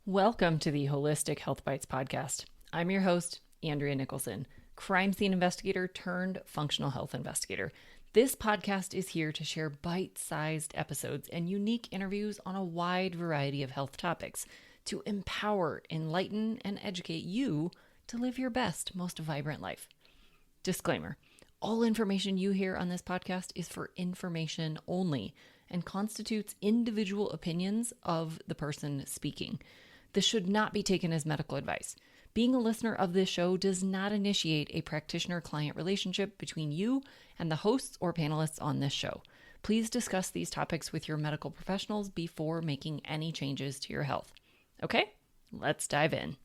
Welcome to the Holistic Health Bites podcast. I'm your host, Andrea Nicholson, crime scene investigator turned functional health investigator. This podcast is here to share bite-sized episodes and unique interviews on a wide variety of health topics to empower, enlighten, and educate you to live your best, most vibrant life. Disclaimer: all information you hear on this podcast is for information only and constitutes individual opinions of the person speaking. This should not be taken as medical advice. Being a listener of this show does not initiate a practitioner-client relationship between you and the hosts or panelists on this show. Please discuss these topics with your medical professionals before making any changes to your health. Okay, let's dive in.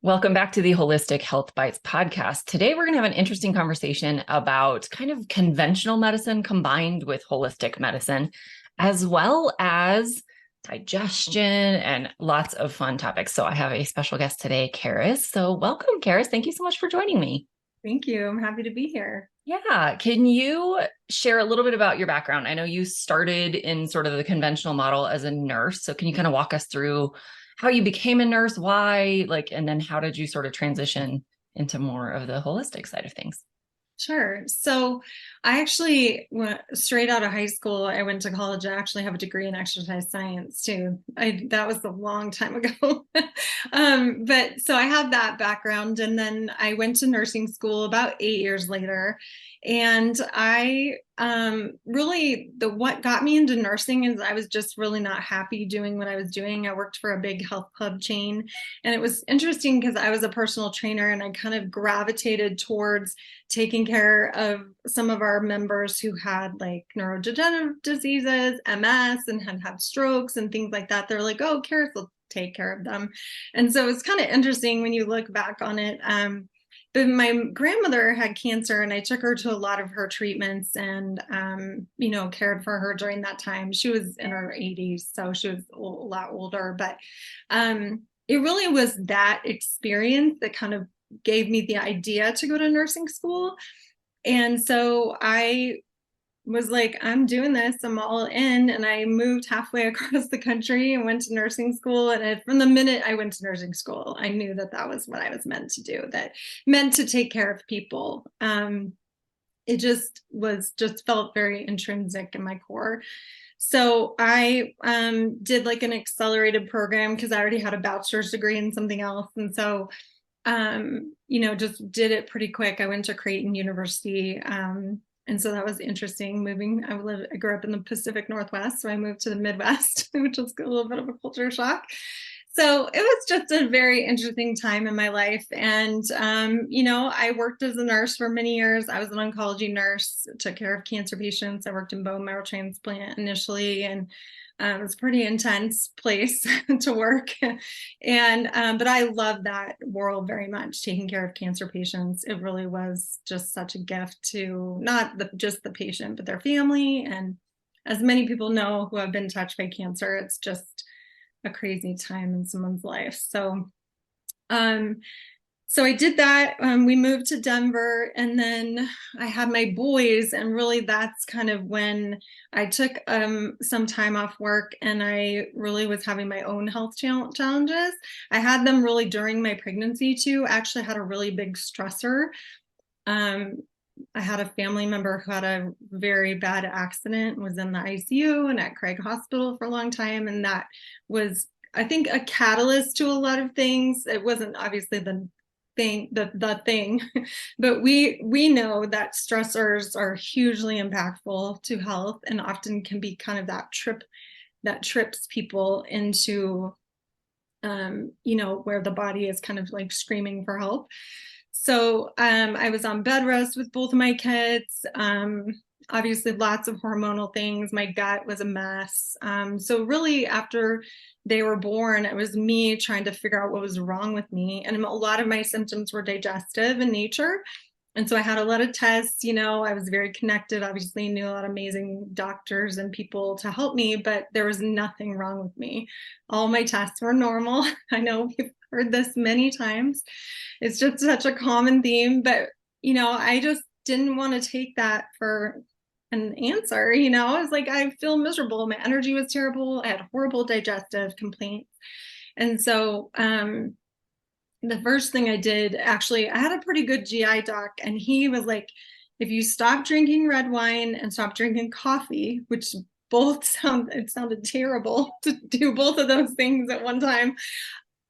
Welcome back to the Holistic Health Bites podcast. Today, we're going to have an interesting conversation about kind of conventional medicine combined with holistic medicine, as well as digestion and lots of fun topics. So I have a special guest today, Charis. So welcome, Charis. Thank you so much for joining me. Thank you. I'm happy to be here. Yeah. Can you share a little bit about your background? I know you started in sort of the conventional model as a nurse. So can you kind of walk us through how you became a nurse, why, and then how did you sort of transition into more of the holistic side of things? Sure. So I actually went straight out of high school. I went to college. I actually have a degree in exercise science too. That was a long time ago. But so I had that background, and then I went to nursing school about 8 years later. And I what got me into nursing is I was just really not happy doing what I was doing. I worked for a big health club chain, and it was interesting because I was a personal trainer, and I kind of gravitated towards taking care of some of our members who had like neurodegenerative diseases, MS, and had strokes and things like that. They're like, oh, Charis will take care of them. And so it's kind of interesting when you look back on it. But my grandmother had cancer, and I took her to a lot of her treatments and, cared for her during that time. She was in her 80s, so she was a lot older. But it really was that experience that kind of gave me the idea to go to nursing school. And so I was like, I'm doing this, I'm all in. And I moved halfway across the country and went to nursing school. And from the minute I went to nursing school, I knew that that was what I was meant to do, that meant to take care of people. It just felt very intrinsic in my core. So I did like an accelerated program because I already had a bachelor's degree in something else. And so just did it pretty quick. I went to Creighton University. And so that was interesting moving. I grew up in the Pacific Northwest, so I moved to the Midwest, which was a little bit of a culture shock. So it was just a very interesting time in my life. And, I worked as a nurse for many years. I was an oncology nurse, took care of cancer patients. I worked in bone marrow transplant initially, and it was a pretty intense place to work. And, but I love that world very much, taking care of cancer patients. It really was just such a gift to not just the patient, but their family. And as many people know who have been touched by cancer, it's just a crazy time in someone's life. So I did that. We moved to Denver, and then I had my boys, and really that's kind of when I took some time off work, and I really was having my own health challenges. I had them really during my pregnancy too. I actually had a really big stressor. I had a family member who had a very bad accident, was in the ICU and at Craig Hospital for a long time. And that was, I think, a catalyst to a lot of things. It wasn't obviously the thing, but we know that stressors are hugely impactful to health and often can be kind of that trips people into, where the body is kind of like screaming for help. So I was on bed rest with both of my kids. Obviously, lots of hormonal things. My gut was a mess. So really, after they were born, it was me trying to figure out what was wrong with me. And a lot of my symptoms were digestive in nature. And so I had a lot of tests. I was very connected, obviously knew a lot of amazing doctors and people to help me, but there was nothing wrong with me. All my tests were normal. I know we've heard this many times. It's just such a common theme, but, I just didn't want to take that for an answer. I was like, I feel miserable. My energy was terrible. I had horrible digestive complaints. And so the first thing I did, actually, I had a pretty good GI doc, and he was like, if you stop drinking red wine and stop drinking coffee, which it sounded terrible to do both of those things at one time,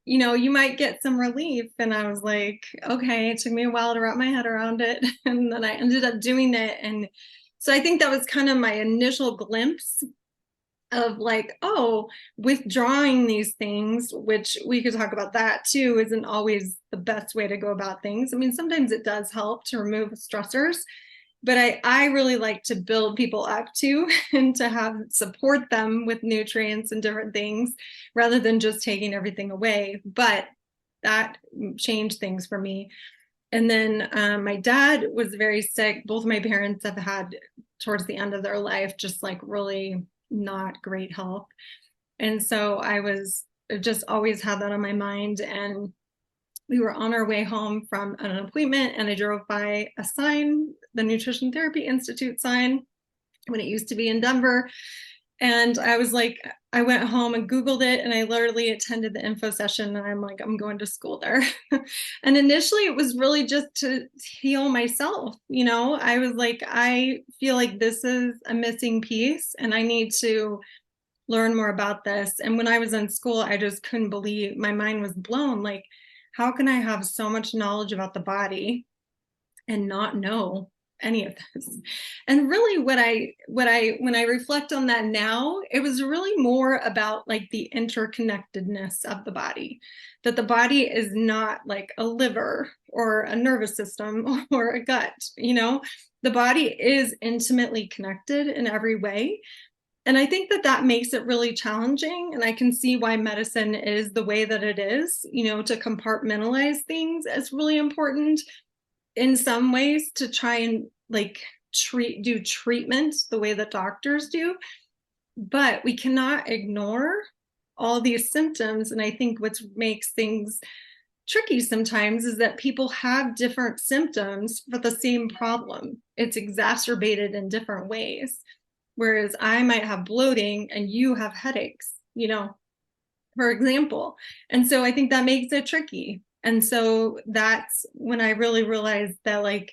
you might get some relief. And I was like, okay, it took me a while to wrap my head around it. And then I ended up doing it. And so I think that was kind of my initial glimpse of like, oh, withdrawing these things, which we could talk about that too, isn't always the best way to go about things. I mean, sometimes it does help to remove stressors, but I really like to build people up too, and to have support them with nutrients and different things rather than just taking everything away. But that changed things for me. And then my dad was very sick. Both of my parents have had, towards the end of their life, just like really not great health. And so I was just always had that on my mind. And we were on our way home from an appointment, and I drove by a sign, the Nutrition Therapy Institute sign, when it used to be in Denver. And I was like, I went home and Googled it, and I literally attended the info session, and I'm like, I'm going to school there. And initially it was really just to heal myself. I was like, I feel like this is a missing piece and I need to learn more about this. And when I was in school, I just couldn't believe, my mind was blown. Like, how can I have so much knowledge about the body and not know any of this? And really when I reflect on that now, it was really more about like the interconnectedness of the body, that the body is not like a liver or a nervous system or a gut. The body is intimately connected in every way. And I think that makes it really challenging. And I can see why medicine is the way that it is, to compartmentalize things is really important in some ways, to try and like do treatment the way that doctors do. But we cannot ignore all these symptoms. And I think what makes things tricky sometimes is that people have different symptoms for the same problem. It's exacerbated in different ways. Whereas I might have bloating and you have headaches, for example. And so I think that makes it tricky. And so that's when I really realized that, like,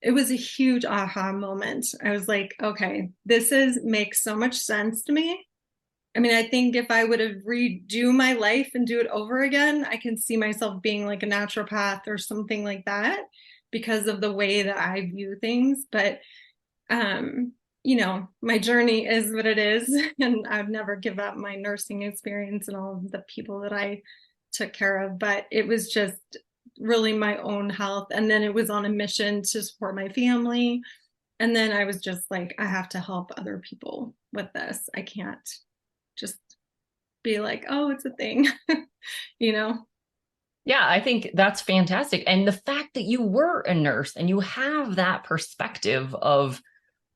it was a huge aha moment. I was like, okay, makes so much sense to me. I mean, I think if I would have redo my life and do it over again, I can see myself being like a naturopath or something like that because of the way that I view things. But my journey is what it is, and I'd never give up my nursing experience and all of the people that I took care of. But it was just really my own health. And then it was on a mission to support my family. And then I was just like, I have to help other people with this. I can't just be like, oh, it's a thing, Yeah, I think that's fantastic. And the fact that you were a nurse and you have that perspective of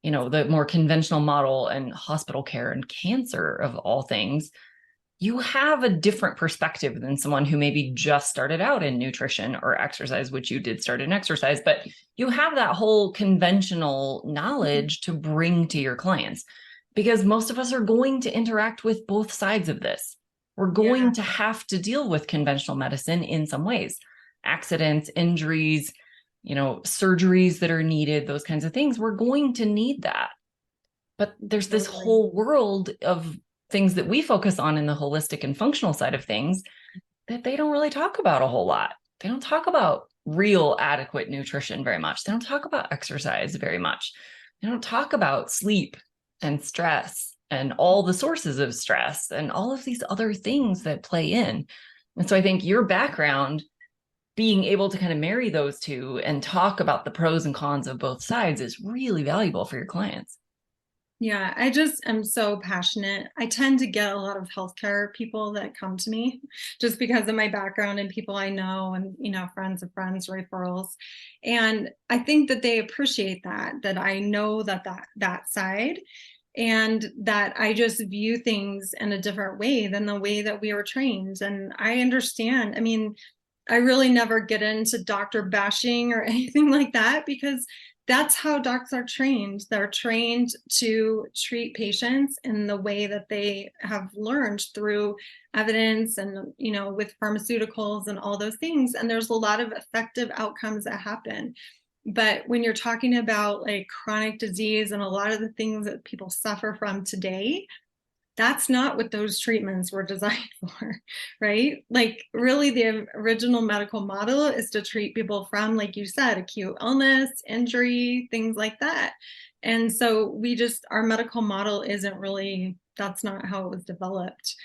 the more conventional model and hospital care and cancer of all things, you have a different perspective than someone who maybe just started out in nutrition or exercise, which you did start in exercise, but you have that whole conventional knowledge to bring to your clients, because most of us are going to interact with both sides of this. We're going to have to deal with conventional medicine in some ways, accidents, injuries, surgeries that are needed, those kinds of things. We're going to need that. But there's this whole world of things that we focus on in the holistic and functional side of things that they don't really talk about a whole lot. They don't talk about real adequate nutrition very much. They don't talk about exercise very much. They don't talk about sleep and stress and all the sources of stress and all of these other things that play in. And so I think your background, being able to kind of marry those two and talk about the pros and cons of both sides, is really valuable for your clients. Yeah, I just am so passionate. I tend to get a lot of healthcare people that come to me just because of my background and people I know and, friends of friends, referrals. And I think that they appreciate that I know that side, and that I just view things in a different way than the way that we were trained. And I understand. I mean, I really never get into doctor bashing or anything like that, because that's how docs are trained. They're trained to treat patients in the way that they have learned through evidence and, with pharmaceuticals and all those things. And there's a lot of effective outcomes that happen. But when you're talking about like chronic disease and a lot of the things that people suffer from today, that's not what those treatments were designed for, right? Like really the original medical model is to treat people from, like you said, acute illness, injury, things like that. And so our medical model isn't really, that's not how it was developed.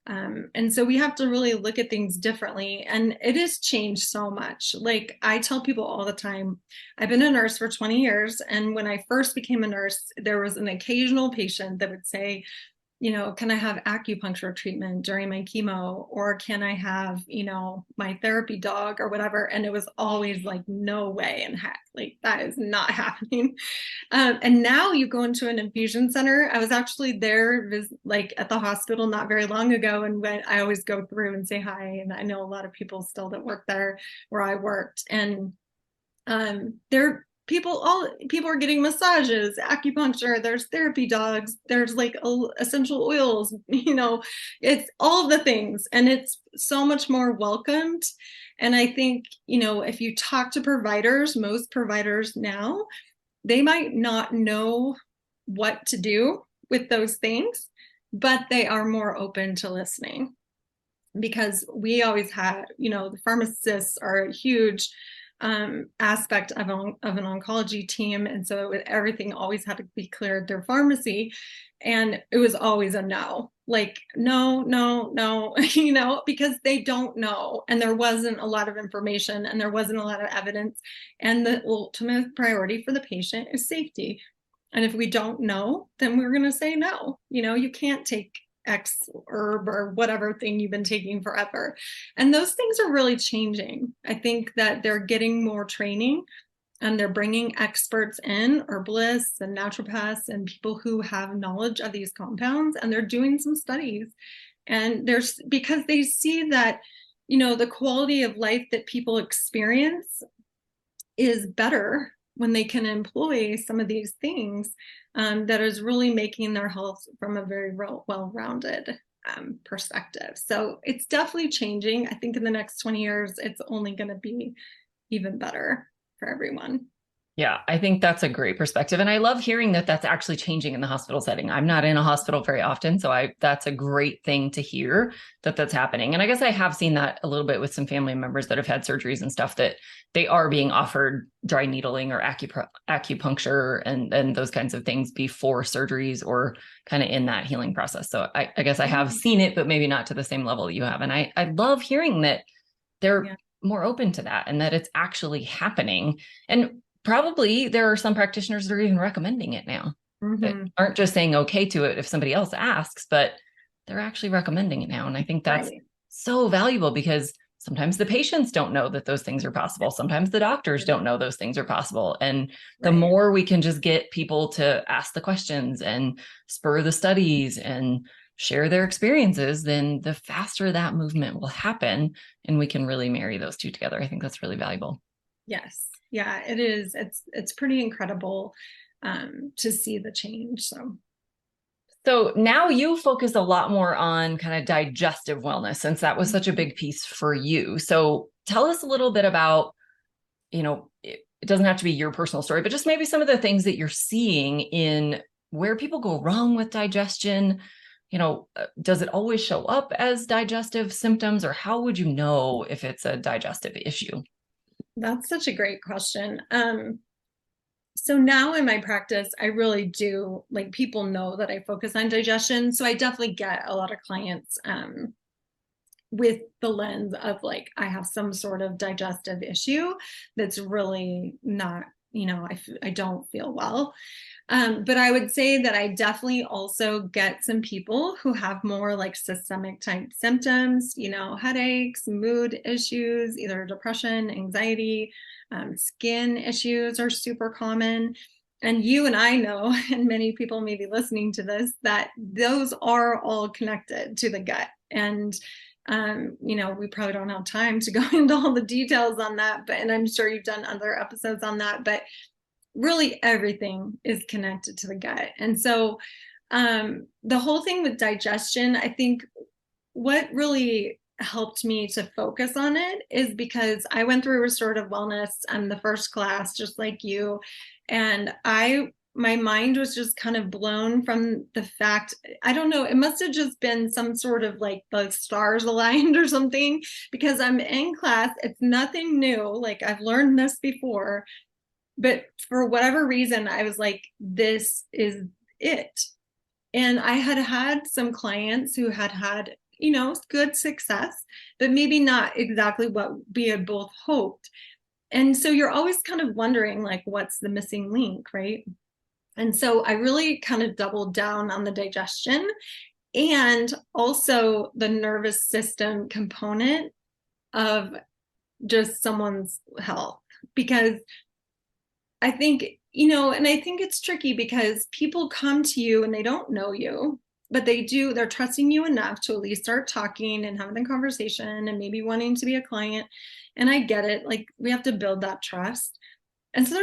And so we have to really look at things differently. And it has changed so much. Like I tell people all the time, I've been a nurse for 20 years. And when I first became a nurse, there was an occasional patient that would say, can I have acupuncture treatment during my chemo? Or can I have, my therapy dog or whatever? And it was always like, no way in heck, like that is not happening. And now you go into an infusion center. I was actually there like at the hospital not very long ago. And when I always go through and say hi. And I know a lot of people still that work there where I worked. And people are getting massages, acupuncture, there's therapy dogs, there's like essential oils, it's all of the things, and it's so much more welcomed. And I think, if you talk to providers, most providers now, they might not know what to do with those things, but they are more open to listening, because we always had, the pharmacists are a huge aspect of an oncology team. And so everything always had to be cleared through pharmacy. And it was always a no, like, no, because they don't know. And there wasn't a lot of information and there wasn't a lot of evidence. And the ultimate priority for the patient is safety. And if we don't know, then we're going to say no. You can't take X herb or whatever thing you've been taking forever. And those things are really changing. I think that they're getting more training and they're bringing experts in, herbalists and naturopaths and people who have knowledge of these compounds, and they're doing some studies. And because they see that, the quality of life that people experience is better when they can employ some of these things, that is really making their health from a very well-rounded perspective. So it's definitely changing. I think in the next 20 years, it's only going to be even better for everyone. Yeah, I think that's a great perspective. And I love hearing that that's actually changing in the hospital setting. I'm not in a hospital very often, so that's a great thing to hear that that's happening. And I guess I have seen that a little bit with some family members that have had surgeries and stuff, that they are being offered dry needling or acupuncture and those kinds of things before surgeries, or kind of in that healing process. So I guess I have seen it, but maybe not to the same level you have. And I love hearing that they're more open to that and that it's actually happening. And probably there are some practitioners that are even recommending it now, that aren't just saying okay to it if somebody else asks, but they're actually recommending it now. And I think that's so valuable, because sometimes the patients don't know that those things are possible. Sometimes the doctors don't know those things are possible. And the more we can just get people to ask the questions and spur the studies and share their experiences, then the faster that movement will happen, and we can really marry those two together. I think that's really valuable. Yes. Yeah, it is. It's pretty incredible to see the change. So now you focus a lot more on kind of digestive wellness, since that was such a big piece for you. So tell us a little bit about, it doesn't have to be your personal story, but just maybe some of the things that you're seeing in where people go wrong with digestion. Does it always show up as digestive symptoms, or how would you know if it's a digestive issue? That's such a great question. So now in my practice, I really do, like, people know that I focus on digestion. So I definitely get a lot of clients with the lens of like, I have some sort of digestive issue that's really not, I don't feel well. But I would say that I definitely also get some people who have more like systemic type symptoms, headaches, mood issues, either depression, anxiety, skin issues are super common. And you and I know, and many people may be listening to this, that those are all connected to the gut. And we probably don't have time to go into all the details on that, and I'm sure you've done other episodes on that, but really everything is connected to the gut. And so the whole thing with digestion, I think what really helped me to focus on it is because I went through restorative wellness. I'm the first class, just like you. And my mind was just kind of blown from the fact, I don't know, it must have just been some sort of like the stars aligned or something, because I'm in class. It's nothing new. Like I've learned this before, but for whatever reason, I was like, this is it. And I had had some clients who had, good success, but maybe not exactly what we had both hoped. And so you're always kind of wondering, like, what's the missing link, right? And so I really kind of doubled down on the digestion and also the nervous system component of just someone's health, because I think, and I think it's tricky because people come to you and they don't know you, but they're trusting you enough to at least start talking and having the conversation and maybe wanting to be a client. And I get it. Like we have to build that trust. And so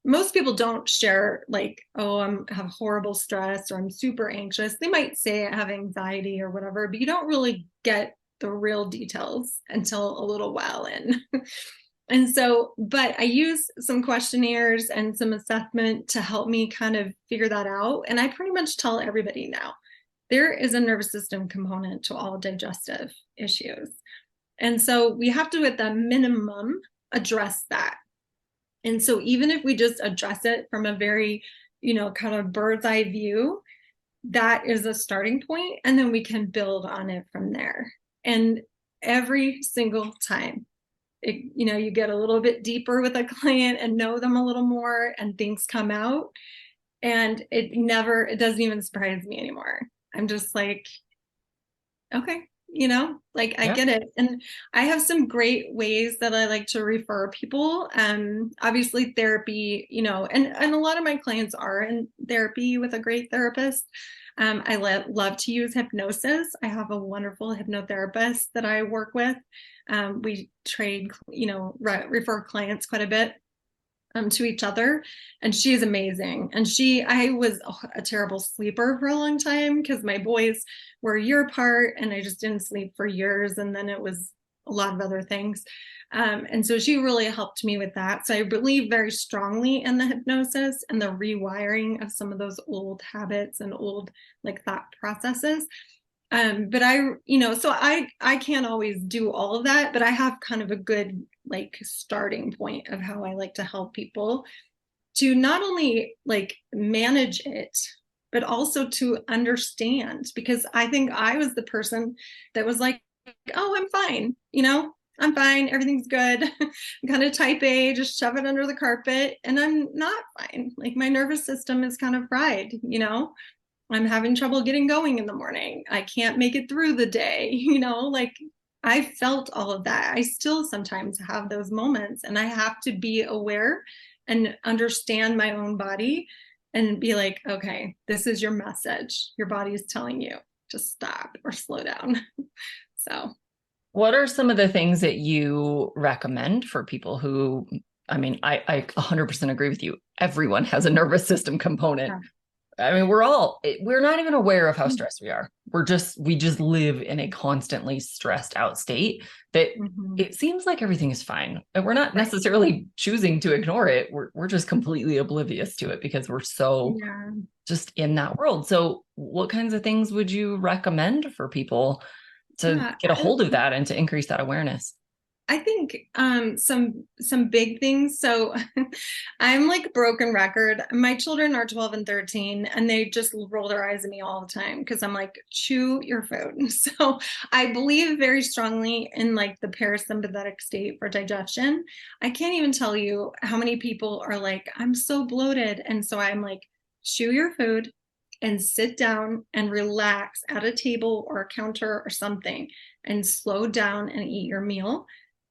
most people don't share like, oh, I have horrible stress or I'm super anxious. They might say I have anxiety or whatever, but you don't really get the real details until a little while in. And so, but I use some questionnaires and some assessment to help me kind of figure that out. And I pretty much tell everybody now, there is a nervous system component to all digestive issues. And so we have to, at the minimum, address that. And so even if we just address it from a very, kind of bird's eye view, that is a starting point, and then we can build on it from there. And every single time, you get a little bit deeper with a client and know them a little more, and things come out, and it doesn't even surprise me anymore. I'm just like, okay, I get it. And I have some great ways that I like to refer people. Obviously therapy, and a lot of my clients are in therapy with a great therapist. I love to use hypnosis. I have a wonderful hypnotherapist that I work with. We trade, refer clients quite a bit to each other, and she is amazing. And I was a terrible sleeper for a long time because my boys were a year apart and I just didn't sleep for years, and then it was a lot of other things, and so she really helped me with that. So I believe very strongly in the hypnosis and the rewiring of some of those old habits and old like thought processes. But so I can't always do all of that, but I have kind of a good like starting point of how I like to help people to not only like manage it, but also to understand, because I think I was the person that was like, oh, I'm fine. I'm fine. Everything's good. I'm kind of type A, just shove it under the carpet. And I'm not fine. Like my nervous system is kind of fried, I'm having trouble getting going in the morning. I can't make it through the day, like I felt all of that. I still sometimes have those moments, and I have to be aware and understand my own body and be like, okay, this is your message. Your body is telling you to stop or slow down. So what are some of the things that you recommend for people who, I 100% agree with you. Everyone has a nervous system component. yeah. I mean, we're not even aware of how stressed we are. We just live in a constantly stressed out state that it seems like everything is fine. And we're not necessarily choosing to ignore it. We're just completely oblivious to it because we're so just in that world. So what kinds of things would you recommend for people to get a hold of that and to increase that awareness? I think some big things. So I'm like broken record. My children are 12 and 13, and they just roll their eyes at me all the time because I'm like, chew your food. So I believe very strongly in like the parasympathetic state for digestion. I can't even tell you how many people are like, I'm so bloated. And so I'm like, chew your food and sit down and relax at a table or a counter or something and slow down and eat your meal.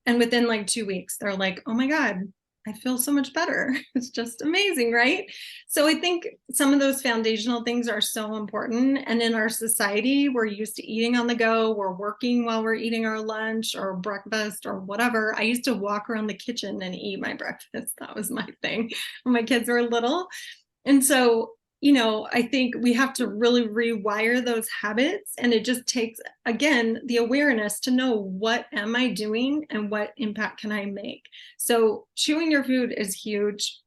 And within like 2 weeks, they're like, oh my God, I feel so much better. It's just amazing, right? So I think some of those foundational things are so important. And in our society, we're used to eating on the go. We're working while we're eating our lunch or breakfast or whatever. I used to walk around the kitchen and eat my breakfast. That was my thing when my kids were little. And so, I think we have to really rewire those habits. And it just takes, again, the awareness to know, what am I doing and what impact can I make? So chewing your food is huge.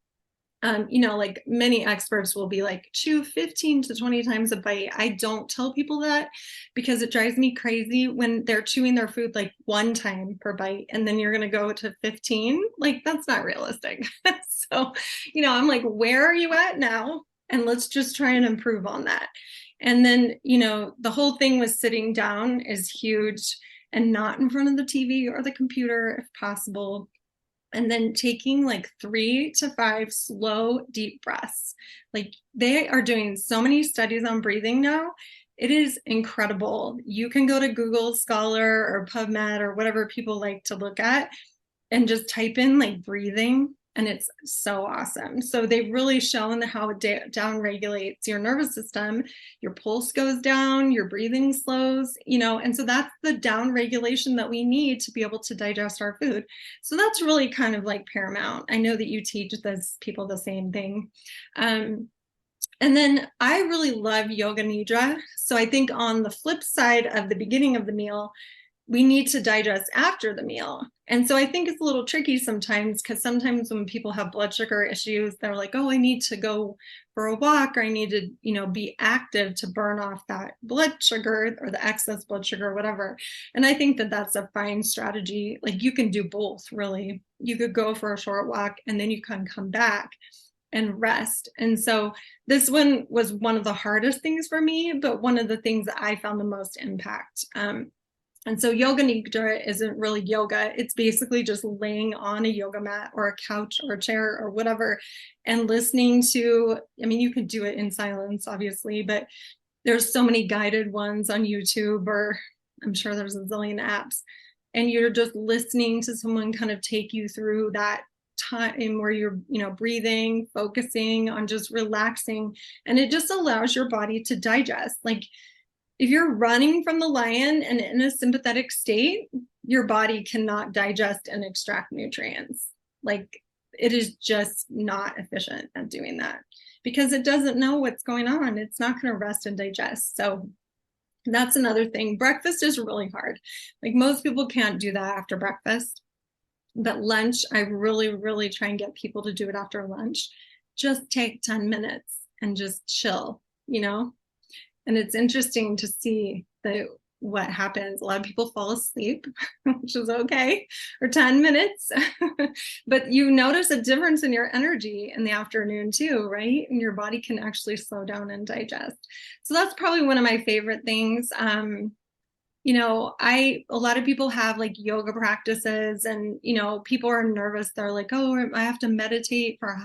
Like many experts will be like, chew 15 to 20 times a bite. I don't tell people that because it drives me crazy when they're chewing their food like one time per bite and then you're going to go to 15. Like, that's not realistic. So, I'm like, where are you at now? And let's just try and improve on that. And then, the whole thing with sitting down is huge, and not in front of the TV or the computer if possible. And then taking like 3 to 5 slow, deep breaths. Like, they are doing so many studies on breathing now. It is incredible. You can go to Google Scholar or PubMed or whatever people like to look at and just type in like breathing, and it's so awesome. So they've really shown how it down regulates your nervous system. Your pulse goes down, your breathing slows, and so that's the down regulation that we need to be able to digest our food. So that's really kind of like paramount. I know that you teach those people the same thing. And then I really love yoga nidra. So I think on the flip side of the beginning of the meal, we need to digest after the meal. And so I think it's a little tricky sometimes, because sometimes when people have blood sugar issues, they're like, oh, I need to go for a walk, or I need to, be active to burn off that blood sugar or the excess blood sugar or whatever. And I think that that's a fine strategy. Like, you can do both, really. You could go for a short walk and then you can come back and rest. And so this one was one of the hardest things for me, but one of the things that I found the most impact. And so yoga nidra isn't really yoga. It's basically just laying on a yoga mat or a couch or a chair or whatever and listening to, you can do it in silence, obviously, but there's so many guided ones on YouTube, or I'm sure there's a zillion apps. And you're just listening to someone kind of take you through that time where you're, breathing, focusing on just relaxing. And it just allows your body to digest. Like, if you're running from the lion and in a sympathetic state, your body cannot digest and extract nutrients. Like, it is just not efficient at doing that because it doesn't know what's going on. It's not going to rest and digest. So that's another thing. Breakfast is really hard. Like, most people can't do that after breakfast. But lunch, I really, really try and get people to do it after lunch. Just take 10 minutes and just chill, And it's interesting to see what happens. A lot of people fall asleep, which is okay, or 10 minutes. But you notice a difference in your energy in the afternoon too, right? And your body can actually slow down and digest. So that's probably one of my favorite things. A lot of people have like yoga practices, and, people are nervous. They're like, oh, I have to meditate for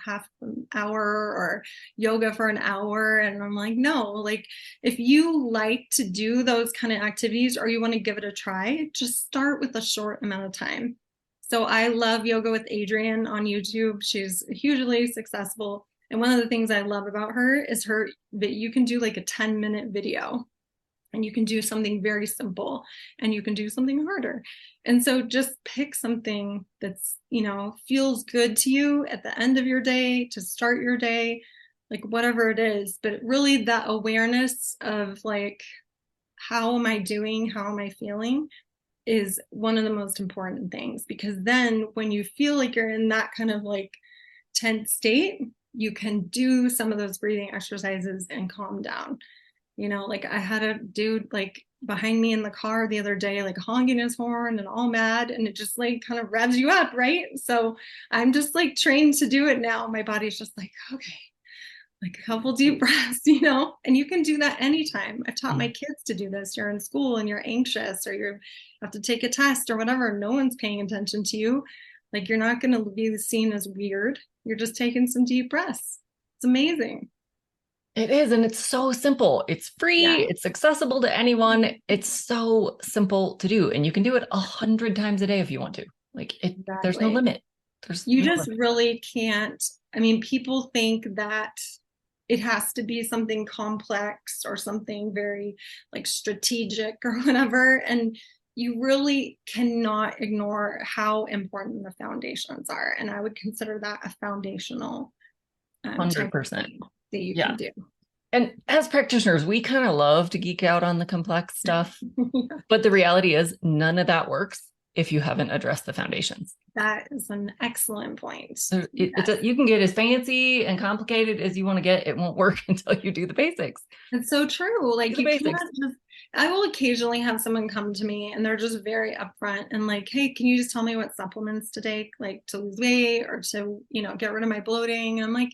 half an hour or yoga for an hour. And I'm like, no, like, if you like to do those kind of activities or you want to give it a try, just start with a short amount of time. So I love Yoga with Adriene on YouTube. She's hugely successful. And one of the things I love about her is that you can do like a 10-minute video. And you can do something very simple, and you can do something harder. And so just pick something that's, feels good to you at the end of your day, to start your day, like whatever it is. But really that awareness of like, how am I doing? How am I feeling? Is one of the most important things, because then when you feel like you're in that kind of like tense state, you can do some of those breathing exercises and calm down. Like, I had a dude like behind me in the car the other day, like honking his horn and all mad, and it just like kind of revs you up, right? So I'm just like trained to do it now. My body's just like, okay, like a couple deep breaths, and you can do that anytime. I've taught my kids to do this. You're in school and you're anxious, or you have to take a test or whatever. No one's paying attention to you. Like, you're not going to be seen as weird. You're just taking some deep breaths. It's amazing. It is. And it's so simple. It's free. Yeah. It's accessible to anyone. It's so simple to do. And you can do it 100 times a day if you want to. Like, exactly. There's no limit. You just really can't. I mean, people think that it has to be something complex or something very like strategic or whatever. And you really cannot ignore how important the foundations are. And I would consider that a foundational 100%. that you can do. And as practitioners, we kind of love to geek out on the complex stuff, but the reality is none of that works if you haven't addressed the foundations. That is an excellent point. So you can get as fancy and complicated as you want to get. It won't work until you do the basics. It's so true. Like you can't just, I will occasionally have someone come to me and they're just very upfront and like, hey, can you just tell me what supplements to take, like to lose weight or to, get rid of my bloating? And I'm like,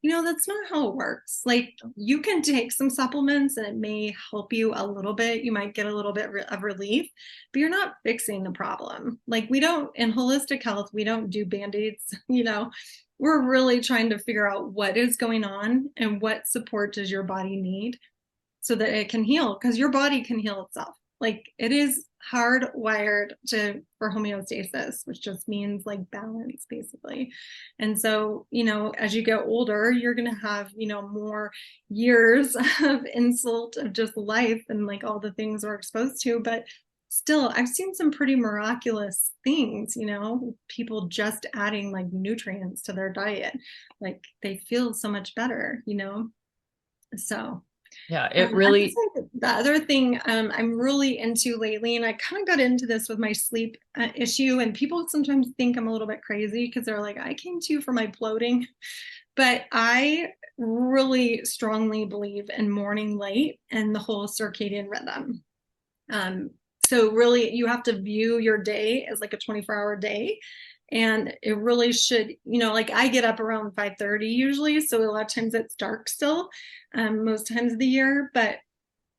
that's not how it works. Like you can take some supplements and it may help you a little bit. You might get a little bit of relief, but you're not fixing the problem. Like in holistic health, we don't do Band-Aids, we're really trying to figure out what is going on and what support does your body need so that it can heal, because your body can heal itself. Like it is hardwired for homeostasis, which just means like balance basically. And so, as you get older, you're going to have, more years of insult of just life and like all the things we're exposed to. But still, I've seen some pretty miraculous things, people just adding like nutrients to their diet. Like they feel so much better, So yeah, it really. The other thing I'm really into lately, and I kind of got into this with my sleep issue, and people sometimes think I'm a little bit crazy because they're like, I came to you for my bloating, but I really strongly believe in morning light and the whole circadian rhythm. So really, you have to view your day as like a 24-hour day. And it really should, like I get up around 5:30 usually. So a lot of times it's dark still, most times of the year. But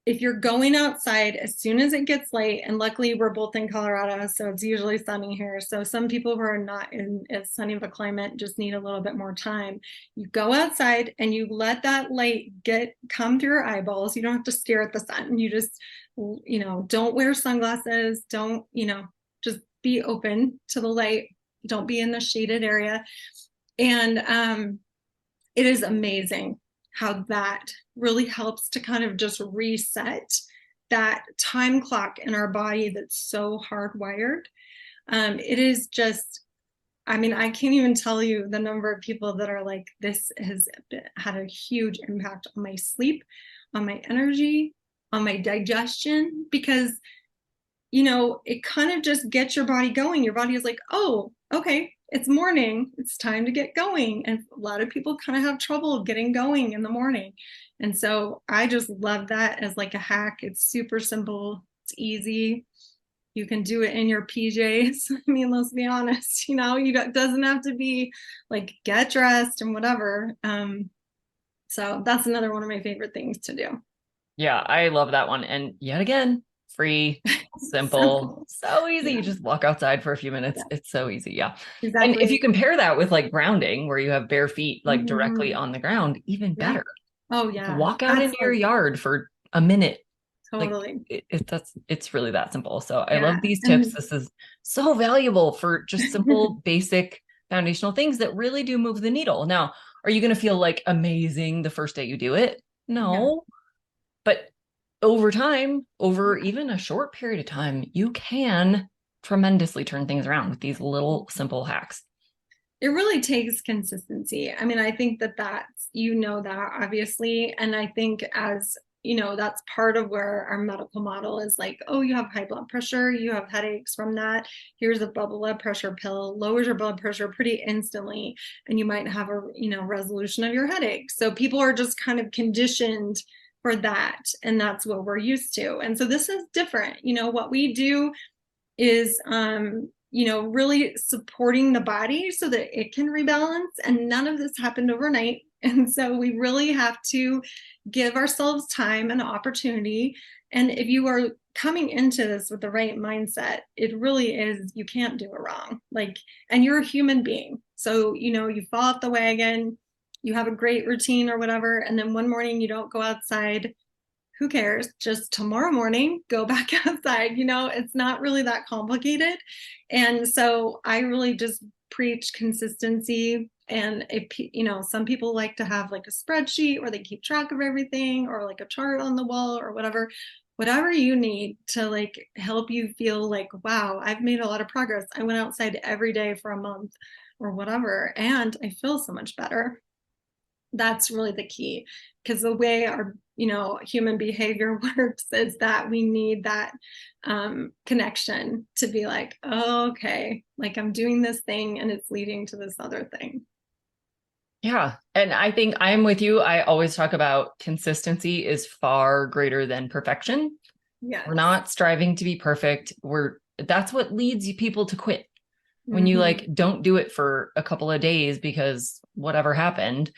if you're going outside as soon as it gets light, and luckily we're both in Colorado, so it's usually sunny here. So some people who are not in as sunny of a climate just need a little bit more time. You go outside and you let that light come through your eyeballs. You don't have to stare at the sun. You just, don't wear sunglasses. Don't, just be open to the light. Don't be in the shaded area. And it is amazing how that really helps to kind of just reset that time clock in our body that's so hardwired. It is just, I can't even tell you the number of people that are like, this has had a huge impact on my sleep, on my energy, on my digestion, because it kind of just gets your body going. Your body is like, oh, okay, it's morning. It's time to get going. And a lot of people kind of have trouble getting going in the morning. And so I just love that as like a hack. It's super simple. It's easy. You can do it in your PJs. Let's be honest, it doesn't have to be like get dressed and whatever. So that's another one of my favorite things to do. Yeah, I love that one. And yet again, free, simple, so easy. Yeah. You just walk outside for a few minutes. Yeah. It's so easy. Yeah. Exactly. And if you compare that with like grounding, where you have bare feet, like directly on the ground, even better. Oh yeah. Walk out into your yard for a minute. Totally. Like it's really that simple. So I love these tips. This is so valuable for just simple, basic foundational things that really do move the needle. Now, are you going to feel like amazing the first day you do it? No, but over time, over even a short period of time, you can tremendously turn things around with these little simple hacks. It really takes consistency. I think that's, that obviously. And I think as, that's part of where our medical model is like, oh, you have high blood pressure, you have headaches from that. Here's a blood pressure pill, lowers your blood pressure pretty instantly. And you might have a, resolution of your headache. So people are just kind of conditioned for that. And that's what we're used to. And so this is different. What we do is, really supporting the body so that it can rebalance. And none of this happened overnight. And so we really have to give ourselves time and opportunity. And if you are coming into this with the right mindset, it really is, you can't do it wrong. And you're a human being. So, you fall off the wagon, you have a great routine or whatever, and then one morning you don't go outside, who cares? Just tomorrow morning, go back outside. It's not really that complicated. And so I really just preach consistency. And some people like to have like a spreadsheet where they keep track of everything, or like a chart on the wall or whatever you need to like help you feel like, wow, I've made a lot of progress. I went outside every day for a month or whatever, and I feel so much better. That's really the key, because the way our human behavior works is that we need that connection to be like, oh, okay, like I'm doing this thing and it's leading to this other thing. Yeah. And I think I'm with you. I always talk about consistency is far greater than perfection. Yes. We're not striving to be perfect. That's what leads you people to quit. When you like don't do it for a couple of days because whatever happened,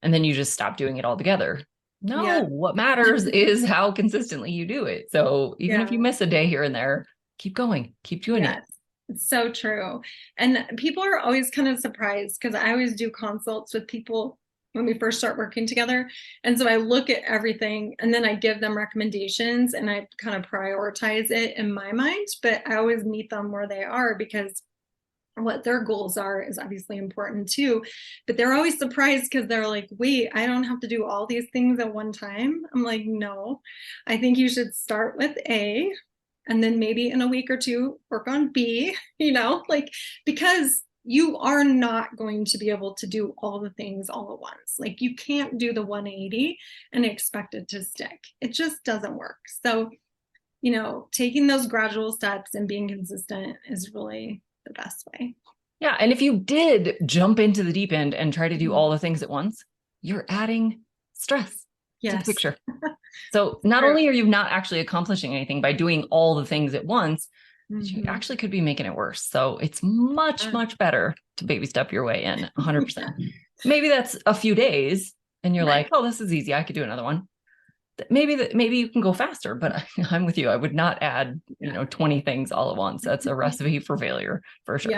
and then you just stop doing it altogether. No, what matters is how consistently you do it. So even if you miss a day here and there, keep going, keep doing it. It's so true. And people are always kind of surprised, because I always do consults with people when we first start working together. And so I look at everything and then I give them recommendations and I kind of prioritize it in my mind, but I always meet them where they are, because what their goals are is obviously important too. But they're always surprised, because they're like, wait, I don't have to do all these things at one time. I'm like, no, I think you should start with A, and then maybe in a week or two work on B, like, because you are not going to be able to do all the things all at once. Like, you can't do the 180 and expect it to stick. It just doesn't work. So, taking those gradual steps and being consistent is really the best way. Yeah. And if you did jump into the deep end and try to do all the things at once, you're adding stress to the picture. So not only are you not actually accomplishing anything by doing all the things at once, but you actually could be making it worse. So it's much, much better to baby step your way in 100%. Maybe that's a few days and you're like, oh, this is easy, I could do another one. Maybe you can go faster, but I'm with you. I would not add, 20 things all at once. That's a recipe for failure for sure.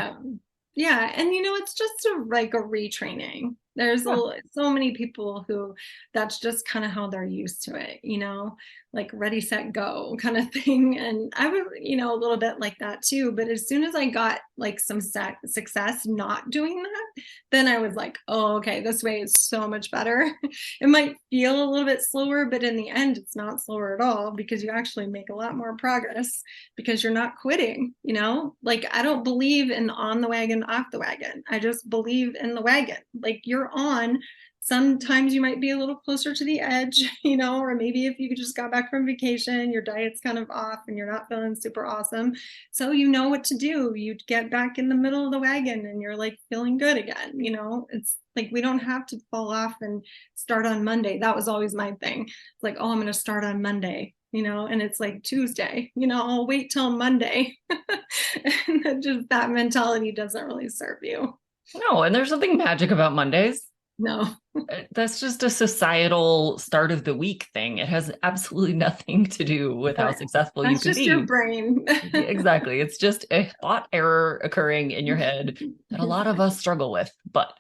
Yeah. And it's just a retraining. There's so many people who that's just kind of how they're used to it, like ready, set, go kind of thing. And I was, a little bit like that too. But as soon as I got like some success not doing that, then I was like, oh, okay, this way is so much better. It might feel a little bit slower, but in the end, it's not slower at all, because you actually make a lot more progress because you're not quitting, like I don't believe in on the wagon, off the wagon. I just believe in the wagon. Like, you're on. Sometimes you might be a little closer to the edge, or maybe if you just got back from vacation, your diet's kind of off and you're not feeling super awesome. So you know what to do. You get back in the middle of the wagon and you're like feeling good again. It's like, we don't have to fall off and start on Monday. That was always my thing. It's like, oh, I'm going to start on Monday, and it's like Tuesday, I'll wait till Monday. And that mentality doesn't really serve you. No, and there's something magic about Mondays. No. That's just a societal start of the week thing. It has absolutely nothing to do with how successful you can be. That's just your brain. Exactly. It's just a thought error occurring in your head that a lot of us struggle with, but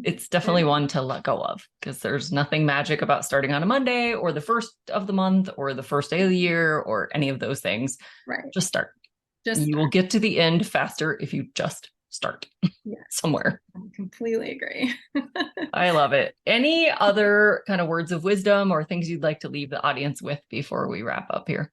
it's definitely one to let go of, because there's nothing magic about starting on a Monday or the first of the month or the first day of the year or any of those things. Right. Just start. You will get to the end faster if you just start somewhere. I completely agree. I love it. Any other kind of words of wisdom or things you'd like to leave the audience with before we wrap up here?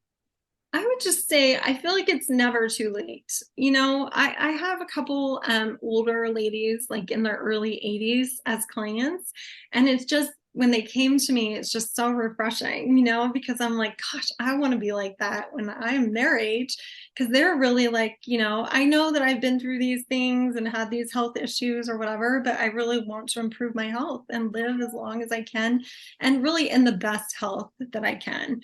I would just say, I feel like it's never too late. I have a couple older ladies, like in their early 80s as clients. And it's just, when they came to me, it's just so refreshing, because I'm like, gosh, I want to be like that when I'm their age, because they're really like, I know that I've been through these things and had these health issues or whatever, but I really want to improve my health and live as long as I can, and really in the best health that I can.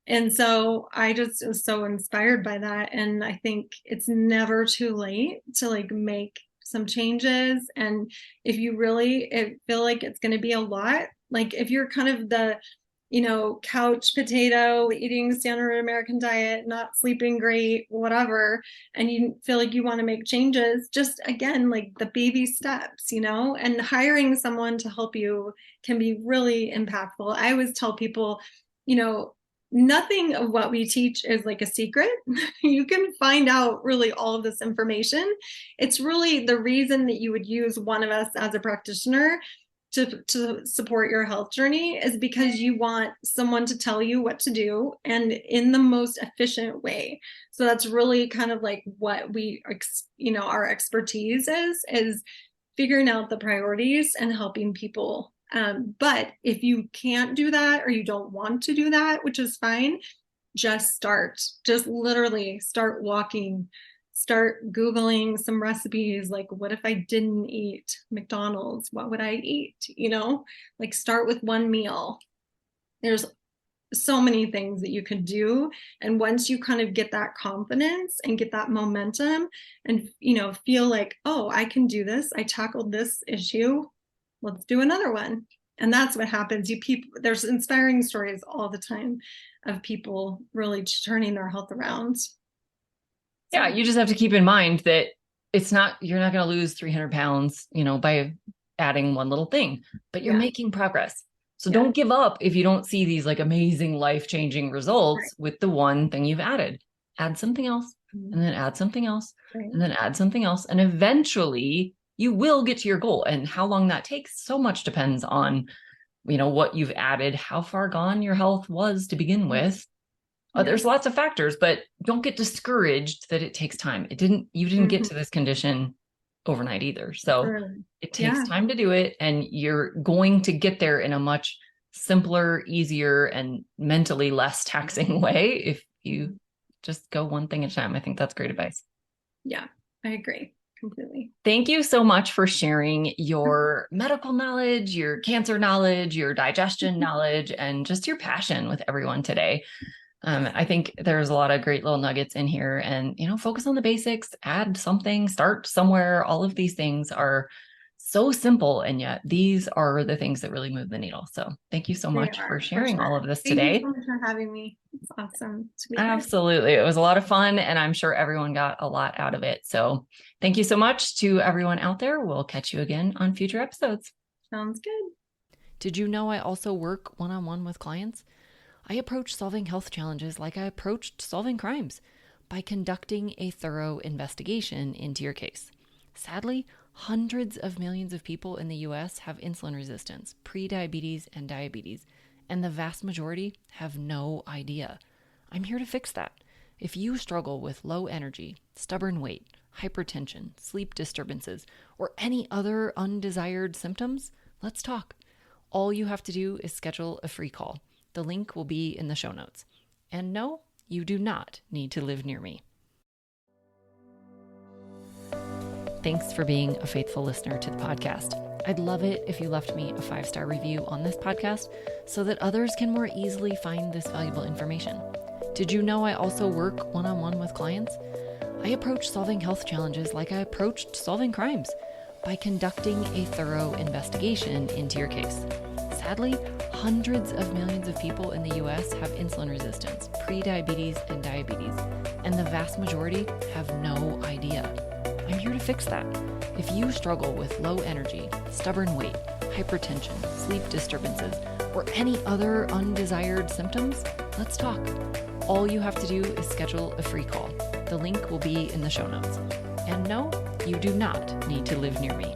And so I just was so inspired by that. And I think it's never too late to like make some changes. And if you really feel like it's going to be a lot, like if you're kind of the, couch potato, eating standard American diet, not sleeping great, whatever, and you feel like you want to make changes, just again, like the baby steps, and hiring someone to help you can be really impactful. I always tell people, nothing of what we teach is like a secret. You can find out really all of this information. It's really the reason that you would use one of us as a practitioner to support your health journey is because you want someone to tell you what to do and in the most efficient way. So that's really kind of like what our expertise is figuring out the priorities and helping people. But if you can't do that or you don't want to do that, which is fine, just literally start walking. Start Googling some recipes, like what if I didn't eat McDonald's? What would I eat? Like start with one meal. There's so many things that you can do. And once you kind of get that confidence and get that momentum and, feel like, oh, I can do this. I tackled this issue. Let's do another one. And that's what happens. There's inspiring stories all the time of people really turning their health around. Yeah, you just have to keep in mind that you're not going to lose 300 pounds, by adding one little thing, but you're making progress. So don't give up if you don't see these like amazing life-changing results with the one thing you've added. Add something else, and then add something else, and then add something else. And eventually you will get to your goal. And how long that takes so much depends on, what you've added, how far gone your health was to begin with. There's lots of factors, but don't get discouraged that it takes time. You didn't get to this condition overnight either. So it takes time to do it. And you're going to get there in a much simpler, easier, and mentally less taxing way if you just go one thing at a time. I think that's great advice. Yeah, I agree completely. Thank you so much for sharing your medical knowledge, your cancer knowledge, your digestion knowledge, and just your passion with everyone today. I think there's a lot of great little nuggets in here, and, focus on the basics, add something, start somewhere. All of these things are so simple, and yet these are the things that really move the needle. So thank you so much for sharing all of this today. Thank you so much for having me. It's awesome to be here. Absolutely. It was a lot of fun, and I'm sure everyone got a lot out of it. So thank you so much to everyone out there. We'll catch you again on future episodes. Sounds good. Did you know I also work one-on-one with clients? I approach solving health challenges like I approached solving crimes, by conducting a thorough investigation into your case. Sadly, hundreds of millions of people in the US have insulin resistance, prediabetes, and diabetes, and the vast majority have no idea. I'm here to fix that. If you struggle with low energy, stubborn weight, hypertension, sleep disturbances, or any other undesired symptoms, let's talk. All you have to do is schedule a free call. The link will be in the show notes. And no, you do not need to live near me. Thanks for being a faithful listener to the podcast. I'd love it if you left me a 5-star review on this podcast so that others can more easily find this valuable information. Did you know I also work one-on-one with clients? I approach solving health challenges like I approached solving crimes, by conducting a thorough investigation into your case. Sadly, hundreds of millions of people in the US have insulin resistance, prediabetes, and diabetes, and the vast majority have no idea. I'm here to fix that. If you struggle with low energy, stubborn weight, hypertension, sleep disturbances, or any other undesired symptoms, let's talk. All you have to do is schedule a free call. The link will be in the show notes. And no, you do not need to live near me.